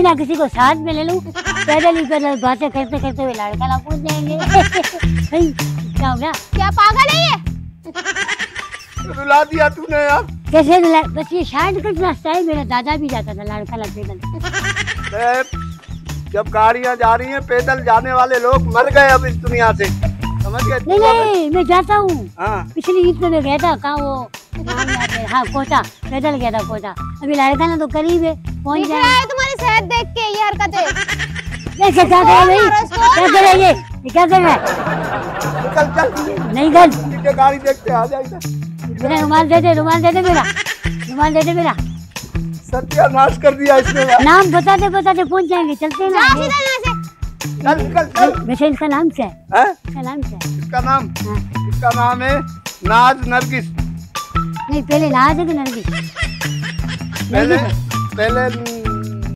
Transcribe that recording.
बिना किसी को साथ में ले लूं, पैदल ही पैदल बातें करते करते हुए लाड़काना पहुंच जाएंगे। क्या हो गया? क्या पागल है ये? रुला दिया तूने यार। कैसे रुला? बस ये शॉर्टकट रास्ता है, मेरा दादा भी जाता था लाड़काना पैदल। जब गाड़ियां जा रही हैं पैदल जाने वाले लोग मर गए अब इस दुनिया से, समझ गए? नहीं मैं जाता हूँ। हाँ। पिछली ईद में गया था, कहाँ वो हाँ कोटा, पैदल गया था कोटा। अभी लाड़काना तो करीब है, पहुँच जाए। तुम्हारी सेहत देख के ये हरकतें। कैसे क्या कर रहे हैं? क्या कर रहे हैं? ये क्या कर रहा है? चल चल नहीं कर, गाड़ी देखते आ जाएगा। मेरा रुमाल दे दे, रुमाल दे दे मेरा, रुमाल दे दे मेरा। सत्यानाश कर दिया इसने। नाम बताते बताते पहुंच जाएंगे, चलते हैं ना। चल निकल चल। वैसे इसका नाम क्या है? इसका नाम क्या है? इसका नाम है नाज नरगिस। नहीं पहले नाज है कि नरगिस? पहले